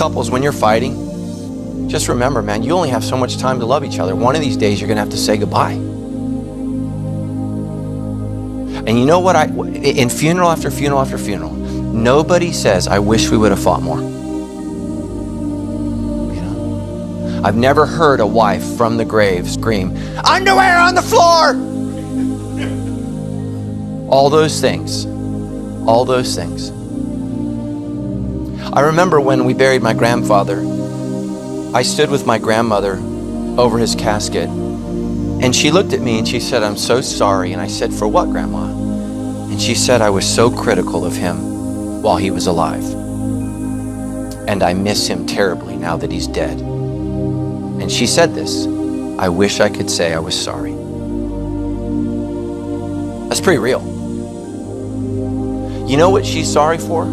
couples, when you're fighting, just remember, man, you only have so much time to love each other. One of these days, you're going to have to say goodbye. And you know what? In funeral after funeral after funeral, nobody says, I wish we would have fought more. You know? I've never heard a wife from the grave scream, underwear on the floor! All those things. All those things. I remember when we buried my grandfather, I stood with my grandmother over his casket, and she looked at me and she said, I'm so sorry. And I said, for what, Grandma? And she said, I was so critical of him while he was alive. And I miss him terribly now that he's dead. And she said this, I wish I could say I was sorry. That's pretty real. You know what she's sorry for?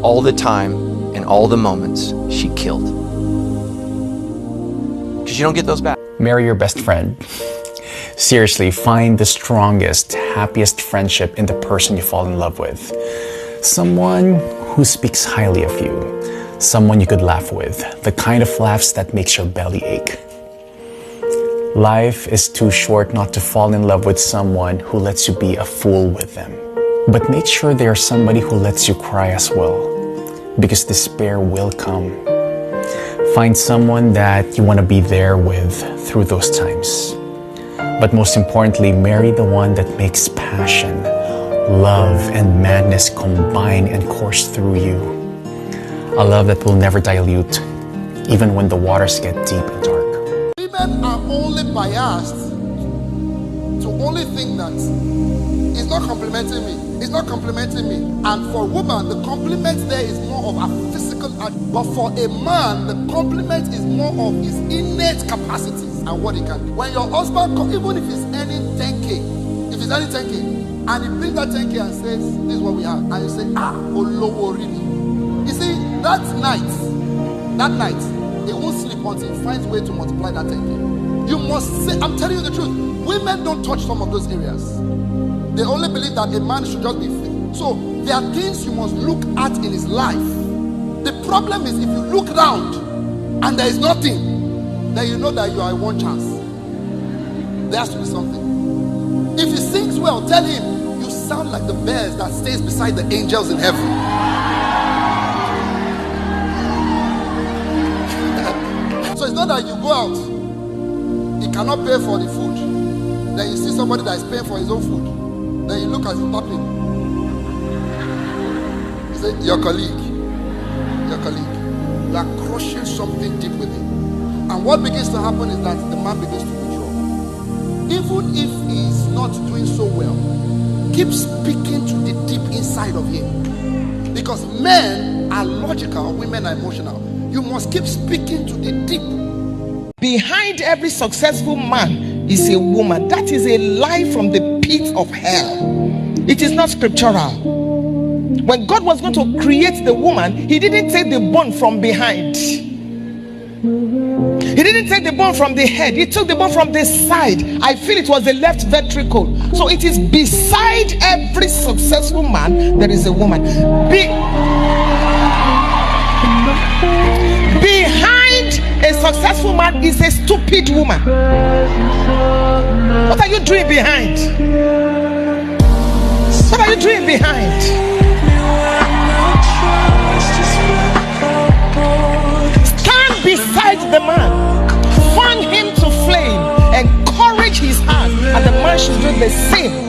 All the time and all the moments she killed. Because you don't get those back. Marry your best friend. Seriously, find the strongest, happiest friendship in the person you fall in love with. Someone who speaks highly of you. Someone you could laugh with. The kind of laughs that makes your belly ache. Life is too short not to fall in love with someone who lets you be a fool with them. But make sure they are somebody who lets you cry as well, because despair will come. Find someone that you want to be there with through those times. But most importantly, marry the one that makes passion, love, and madness combine and course through you. A love that will never dilute, even when the waters get deep and dark. Women are only biased to only think that it's not complimenting me. It's not complimenting me. And for a woman, the compliment there is more of a physical act. But for a man, the compliment is more of his innate capacities and what he can do. When your husband comes, even if he's earning 10K, and he brings that 10K and says, this is what we have, and you say, Olowo really. You see, that night, he won't sleep until he finds a way to multiply that 10K. You must say, I'm telling you the truth, women don't touch some of those areas. They only believe that a man should just be fit. So there are things you must look at in his life. The problem is if you look round and there is nothing, then you know that you are one chance. There has to be something. If he sings well, tell him you sound like the birds that stays beside the angels in heaven. So it's not that you go out, he cannot pay for the food, then you see somebody that is paying for his own food. Then you look at him tapping. You say, your colleague. You are crushing something deep within. And what begins to happen is that the man begins to withdraw. Even if he is not doing so well, keep speaking to the deep inside of him. Because men are logical, women are emotional. You must keep speaking to the deep. Behind every successful man is a woman. That is a lie from the pit of hell. It is not scriptural. When God was going to create the woman, he didn't take the bone from behind. He didn't take the bone from the head. He took the bone from the side. I feel it was the left ventricle. So it is beside every successful man, there is a woman. Behind a successful man is a stupid woman. What are you doing behind? What are you doing behind? Stand beside the man. Fan him to flame. Encourage his heart. And the man should do the same.